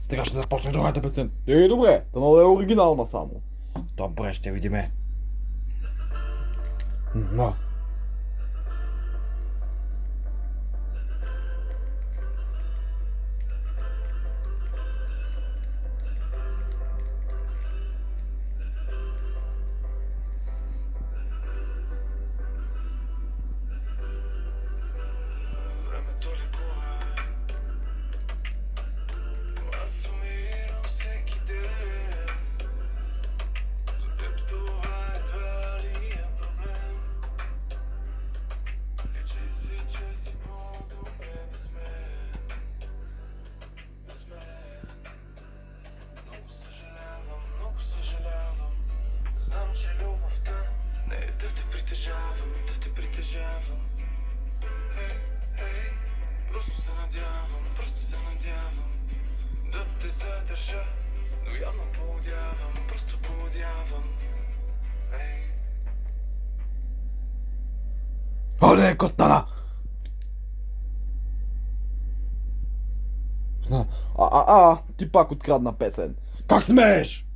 Сега ще започне другата песен. Добре, да е оригинална само. Добре, ще видиме. No. Оле, Костана! Ти пак открадна песен. Как смееш?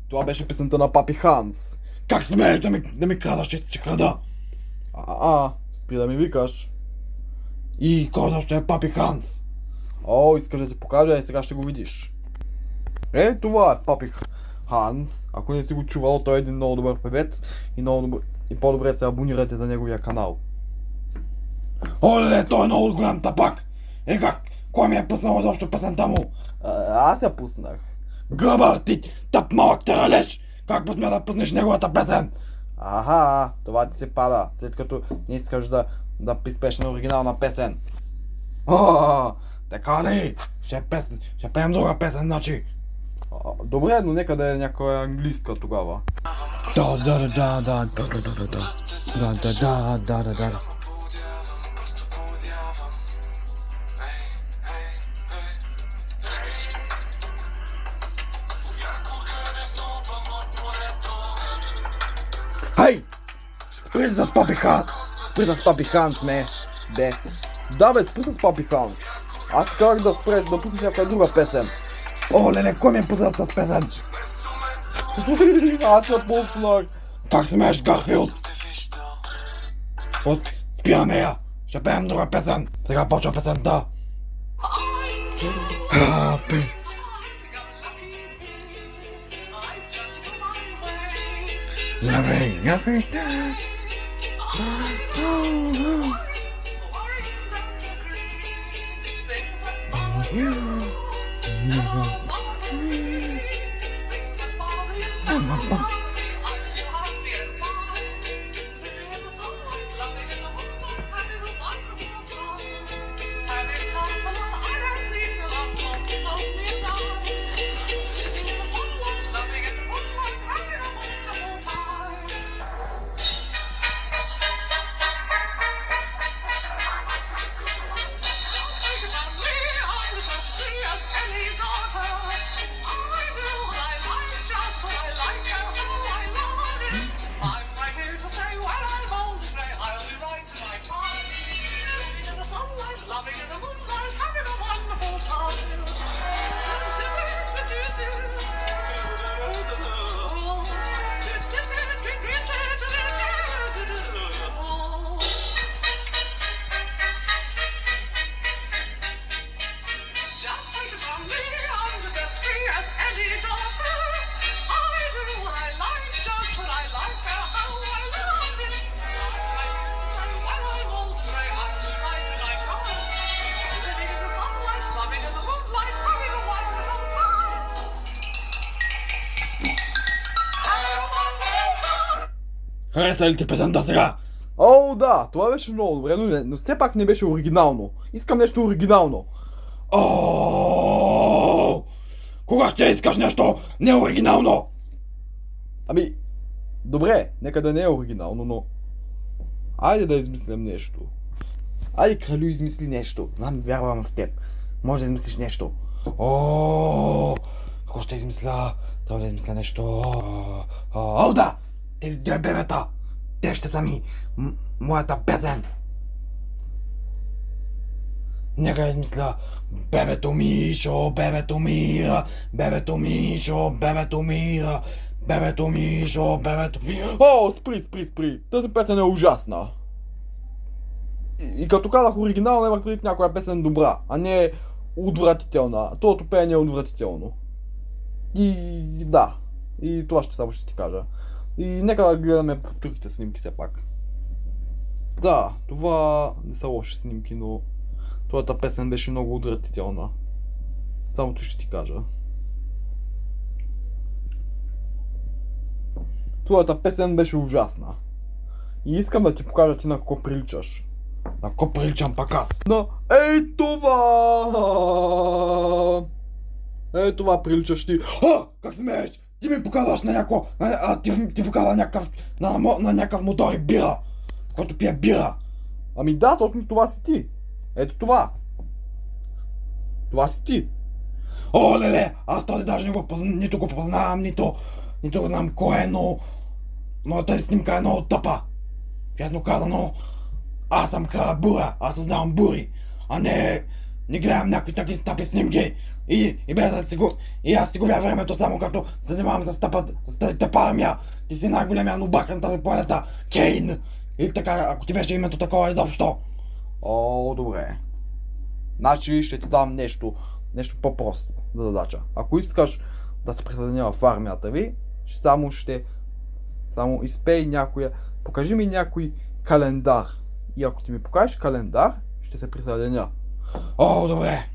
Това беше песента на Папи Ханс. Как смееш да ми крадаш, че крада? Спри да ми викаш. И кой ще е Папи Ханс? Искаш да ти покажа, сега ще го видиш. Това е Папи Ханс. Ако не си го чувал, той е един много добър певец и по-добре се абонирайте за неговия канал. Оле, той е много голям тапак! Как? Кой ми е пуснал изобщо песента му? Аз я пуснах. Гъбър ти, тъп малък тералеж! Как посмя да пуснеш неговата песен? Това ти се пада, след като не искаш да приспеш на оригинална песен. Така ли? Ще пеем друга песен, значи. Добре, но нека да е някоя английска тогава. Да. Хей! Спри с Папи Ханс! Спри с Папи Ханс, бе! Да бе, спри с Папи Ханс! Аз казах да спреш, да пуснеш някаква друга песен! Леле, кой ми е пуснал тази песен? Аз я пуснах! Как смееш, Гарфилд? Спи на нея! Ще пеем друга песен! Сега почва песента! Loving. Хареса ли ти песента сега? Да, това беше много добре, но все пак не беше оригинално. Искам нещо оригинално. Кога ще искаш нещо неоригинално? Добре, нека да не е оригинално, но... Айде да измислим нещо. Айде, кралю, измисли нещо. Знам, вярвам в теб. Може да измислиш нещо. Какво ще измисля? Трябва да измисля нещо. Да! Тези две бебета! Те ще са ми моята песен! Нека измисля бебето Мишо, бебето Мира, бебето Мишо, бебето Мира, бебето Мишо, бебето Мира. О, спри! Тази песен е ужасна. И като казах оригинал, имах предвид някоя песен добра, а не отвратителна. Това пеене е отвратително. И да. И това само ще ти кажа. И нека да гледаме другите снимки все пак. Да, това не са лоши снимки, но твоята песен беше много отвратителна. Самото ще ти кажа. Твоята песен беше ужасна. И искам да ти покажа ти на какво приличаш. На какво приличам пак аз. Но ей това! Ей това приличаш ти. Как смееш? Ти ми показваш на някакво... Ти показва на някакъв мотор и бира. Който пие бира. Ами да, точно това си ти. Ето това. Това си ти. О, леле, аз този даже нито го познавам, нито знам кой е, но тази снимка е много тъпа. Честно казано, аз съм краля бура, аз съзнавам бури, а не гледам някакви такива тъпи снимки. И без да си го... И аз си губя времето само като се занимавам с тази тъпа армия. Ти си най-големия нубак на тази планета, Кейн. Или така, ако ти беше името такова изобщо. О, добре. Значи ще ти дам нещо по-просто за задача. Ако искаш да се присъединя в армията ви, само изпей някоя... Покажи ми някой календар. И ако ти ми покажеш календар, ще се присъединя. О, добре.